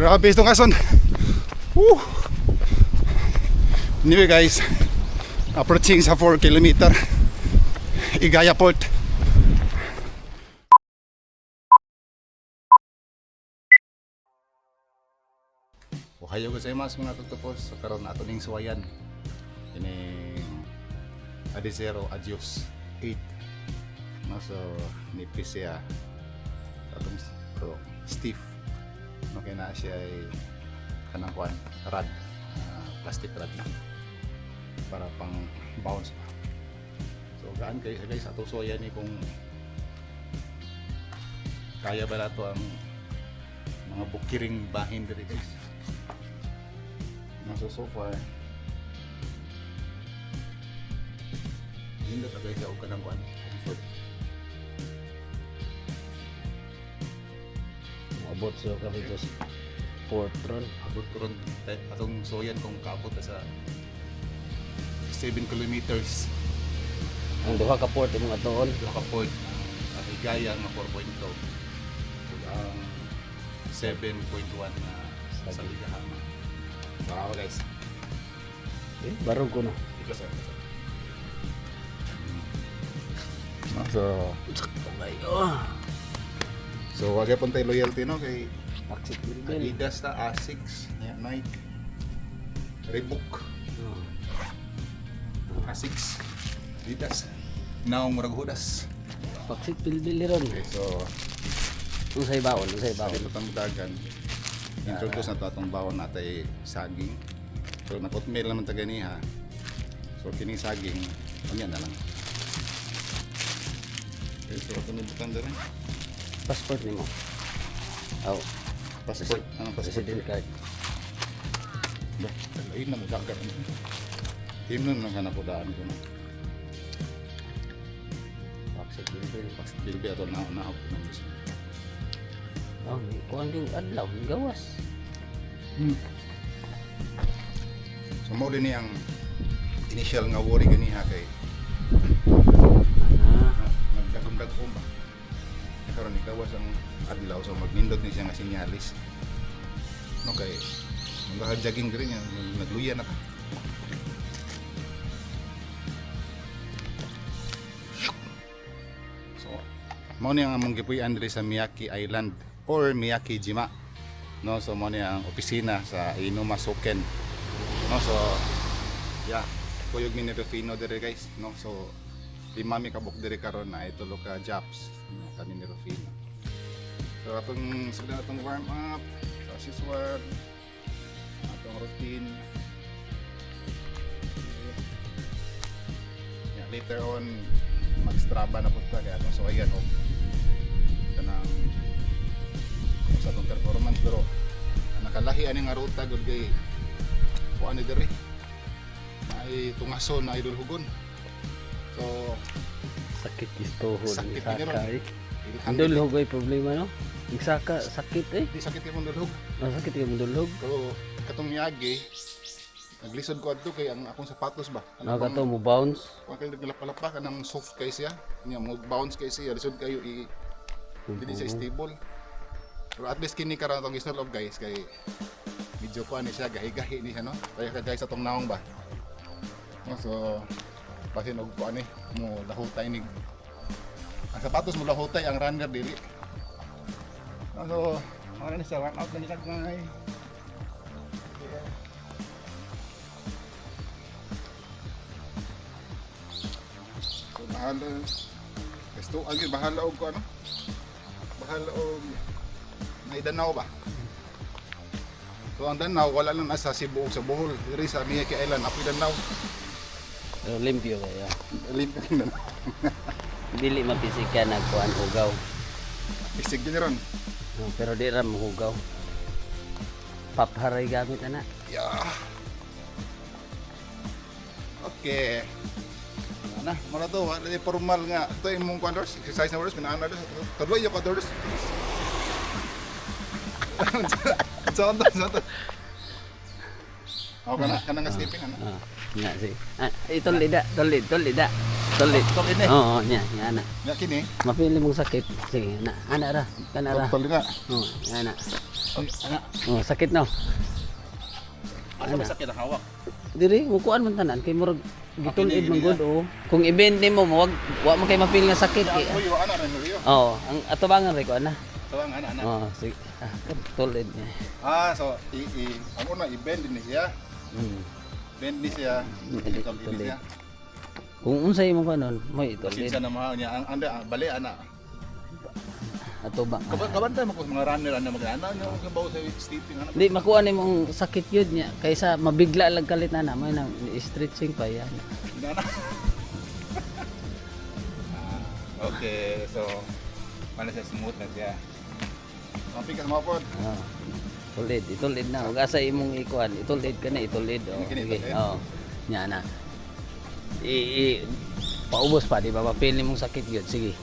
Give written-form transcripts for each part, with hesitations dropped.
Grabe itong kason. Woo! Anyway guys, approaching sa 4 kilometer Igaya Port. Ohayo gozaimasu mga tutupos. So karon ato ning suwayan ini Adizero Adios 8. No, so nipis siya atong Steve. No, kaya na siya ay kanang kuan rad, plastic rad na para pang bounce. So gaan kayo guys ato suwayan ni kung kaya ba nato ang mga bukiring bahin diri guys. So far hindi na guys ako kanang kuan comfort. Abot so kami sa Port Ron. Abot ko ron atong soyan kung kaabot sa 7 kilometers. Ang duha ka port imong atoon. Duha ka port ang Igaya nga 4.2 ug ang 7.1 na sa Ligahama. Wow guys. Barog ko na. Ito sir. So so wag gyud tay loyalty no kay Maxit din. Adidas ta, Asics, Nike, Reebok, Asics, Adidas. Naong murag hudas. Maxit bilbil ron. Okay, so Usay baon, usay sa baon. itong dagan, introduce na to atong bawon natay saging. So nakotmail naman ta ganiha. So kining saging, unya na lang. Okay, so ito ni butang dere. Passport nimo. Aw, Passport, anong passport? resident card. Ba, lain na mo dagat. Himnon lang hanap ko daan ko na. Maxit bilbil. Bilbi ato na ako ng gusto. Oh, kuan yung adlaw, gawas. So mao din ang initial nga worry ganiha kay nagdagom-dagom ba. Karon ikawas ang adlaw so magnindot ni siya nga sinyalis. No kay jogging diri niya nagluya na ta. So mao ni ang among gipuy-an diri sa Miyaki Island or Miyaki Jima. No, so mo ni ang opisina sa Inuma Soken. No, so yeah, kuyog mi ni Rufino dire guys, no. So di mami kabuk dire karon na itulo ka jobs kami ni Rufino. So atong sila atong warm up, sa siswag, atong routine. Yeah, later on mag-straba na pud ta kaya atong suwayan og kanang sa atong performance pero nakalahi ani nga ruta gud kay kuan ni diri may tungason na idol hugon. So Sakit istohon. Sakit ni ron. Ang dulhog ay problema no? Ang saka sakit eh. di sakit imong dulhog. Sakit yung dulhog. Pero katong miyagi naglisod ko adto kay ang akong sapatos ba. Nakato mo bounce. Kung kay naglapalapa ka ng soft kay siya, niya mo bounce kay siya, lisod kayo dili siya stable. Pero at least kini karon tong isnol of guys kay medyo kuan ni siya gahi-gahi ni siya no. Kaya ka guys atong naong ba. No, so pasin og kuan ni mo lahutay ni ang sapatos mo lahutay ang runner dili. No, so ano ni sa run out na nila ngay. So bahala gusto agi bahala og ano? Bahala og may Danao ba? So ang Danao wala lang nasa Cebu ug sa Bohol. Diri sa Miyaki Island apoy Danao. Limpyo kaya. Limpyo na. Dili mapisikan nagkuan hugaw. Isig din ron. Pero di ra mahugaw. Papharay gamit ana. Yeah. Okay. Na, mara to, wala di formal nga. Ito yung mong quadros, exercise na words, pinaan na doon. Kaduay yung quadros. Saan to? Okay na, ka na nga sleeping, ano? Nga si. Itol lida, tol lida. Tulid. Tol ini. Oo, nya, ana. Nya kini. Mapili mong sakit. Sige, ana ra. Kana ra. Tol na. Oo, ana. Ay, ana. Oh, sakit no. Asa ba sakit ang hawak? Diri mo kuan man tanan kay murag gitulid Kini, man gud oh. Kung i-bend nimo wag wa man kay mapil nga sakit Ya, kay. ko yo ana rin yo. Oo, ang atubangan ri ko ana. Tawang ana. Oo, sige. Tulid niya. So amo na i-bend din siya. Bend ni siya. Tol ini siya. Kung unsay mo kanon, mo itulid. Pasensya na mahal niya. Ang anda bali ana. Atubang. Kabantay mo ko mga runner ana magana nyo yung bawo sa stepping ana. Di makuha ni mong sakit yun niya kaysa mabigla lang kalit na naman na stretching pa yan. Ana. Okay, so paano siya smooth na siya. Mapikas mo po. Tulid, itulid na. Huwag asa imong ikuan, itulid ka na, itulid. Oh. Kini, Sige, itulid? oo. Nya na. Paubos pa, di ba? Mapili mong sakit yun. Sige.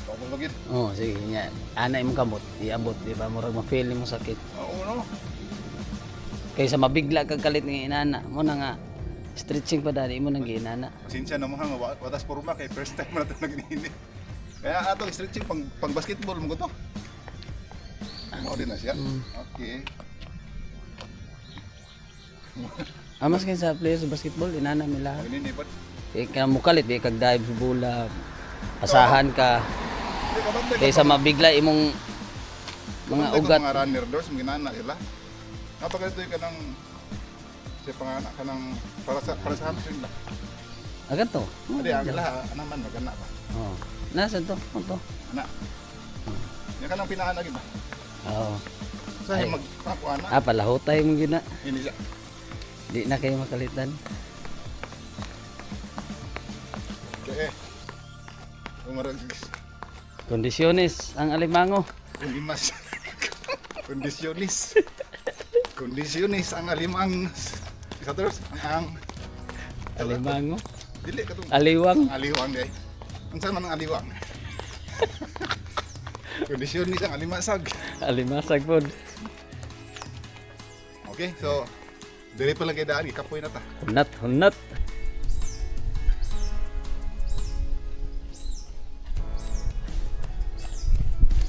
Pagulogit. Oo, sige. Nya. Ana imong kamot, iabot, di ba? Murag mapili mong sakit. Oo no. Kaysa mabigla kag kalit ng inana. Mo na nga, stretching pa dali mo nang ginana. Pasensya na mo hang watas porma kay first time na to naginini. Kaya ato stretching pang basketball mo ko to. Mo din na siya. Okay. Amas kay sa players sa basketball, inana nila. Maginini ba? Kaya mo kalit, kag dive sa bola, asahan ka. Di kabantay ka Kaysa mabigla imong mga kabantay ka ugat. mga runner doors mo ginana sila. Napagalitan ka ng siya panganak ka ng para sa hamstring lang. Agad to. Adi ang laha naman magana ba. Oh. Nasa to? Ano to? Ana. Yan ka nang pinaanag ba? Oo. Sa Ay. magpakuana. Palahutay mo gina. Ini siya. Di na kayo makalitan. Okay. Umarag Kondisyonis ang alimango. Limas. Kondisyonis. Kondisyonis ang alimang. Isa terus ang Alimango. dili katong Aliwang. aliwang day. Unsa man ang aliwang? Kondisyonis ang alimasag. Alimasag po. Okay, so dili pa lang kay daan kapoy na ta. Hunat, hunat.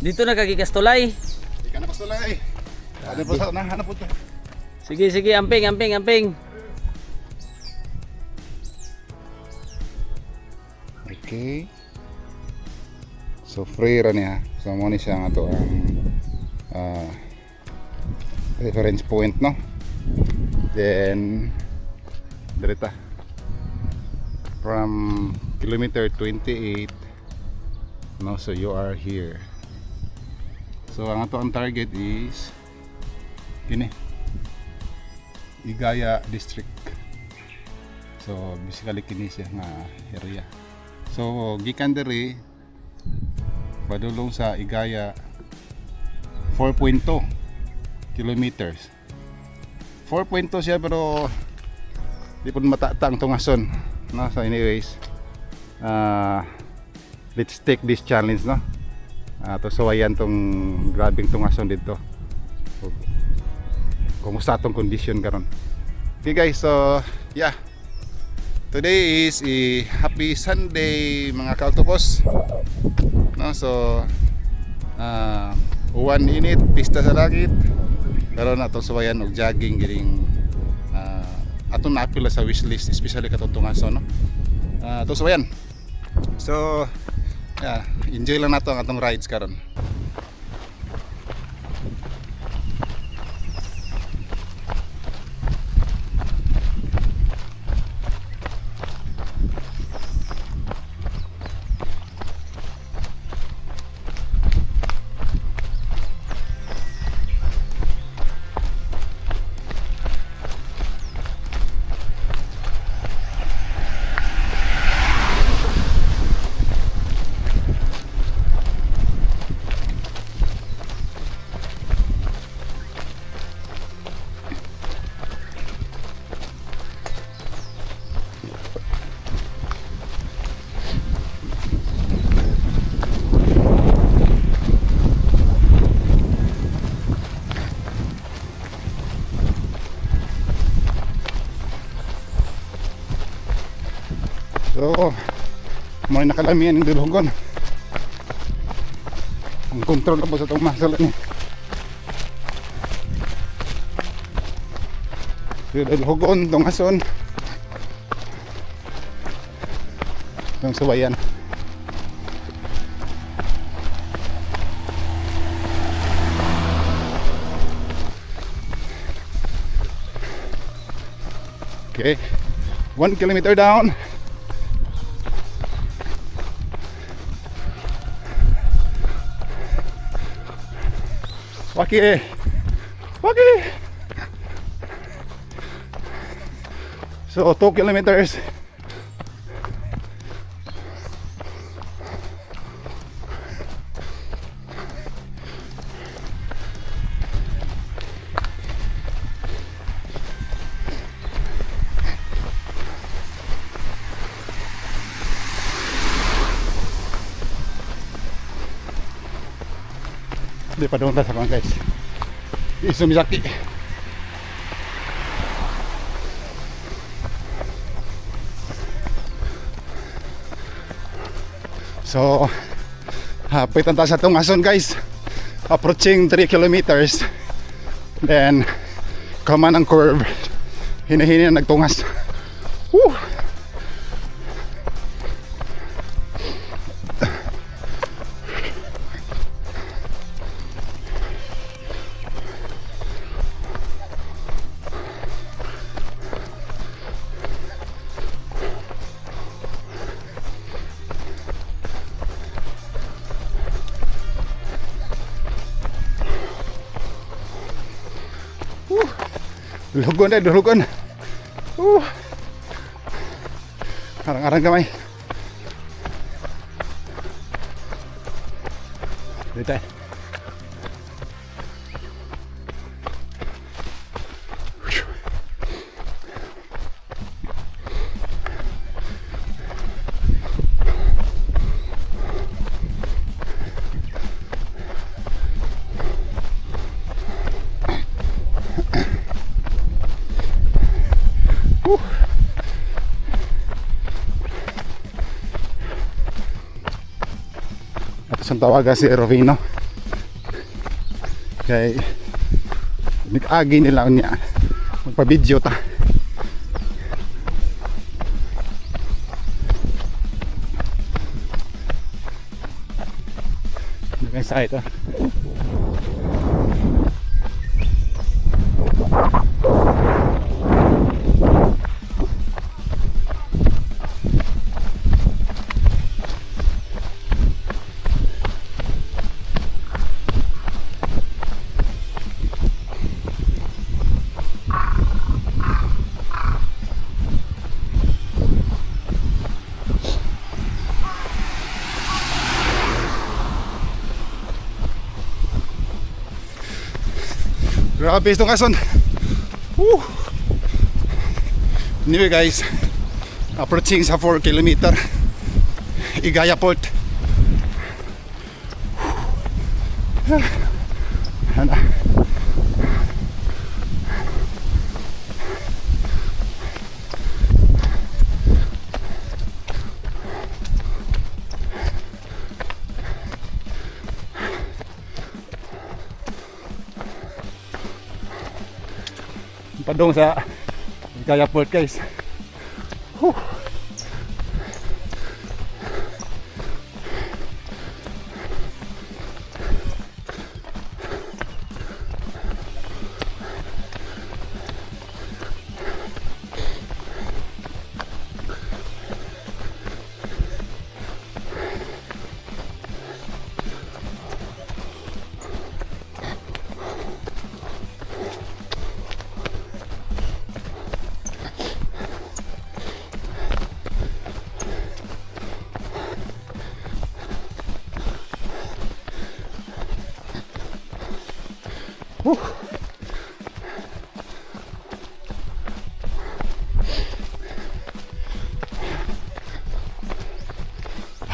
Dito na kagikas tulay. Di ka na pastulay. Ano po sa nahanap po to? Sige, sige, amping, amping, amping. Okay. So free ra niya. So mo ni siya nga to ang reference point no. Then direta from kilometer 28 no, so you are here. So ang ato ang target is kini Igaya district. So basically kini siya nga area. So gikan diri padulong sa Igaya 4.2 kilometers. 4.2 siya pero di pun matatang tungason no. So anyways let's take this challenge no. To suwayan tong grabing tungason dito. Kumusta tong condition karon. Okay guys, so yeah. Today is a happy Sunday mga ka-octopus. No, so uwan init, pista sa langit. Pero natong suwayan og jogging gining atong naapil sa wishlist especially katong tungason no. Atong suwayan. So yeah, enjoy lang nato ang atong rides karon. So May nakalamian yung dulhugon. Ang kontrol na po sa itong muscle ni. Dulhugon, tungason. Itong suwayan. Okay, 1 kilometer down. Waki, waki. So 2 kilometers. Hindi pa doon sa mga guys. Isumisaki. So, hapit ang taas sa tungason guys. Approaching 3 kilometers. Then, kaman ang curve. Hinahina na nagtungas. Woo! Dulugon deh, dulugon. Arang-arang kamay. Dito. Ang tawagan si Rovino kay nag-agi nila niya magpa-video ta. Hanggang sa ito grabe itong kason. Anyway guys, approaching sa 4 kilometer Igaya Port. Ano? Padong sa Igaya Port guys.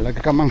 Halaga ka mang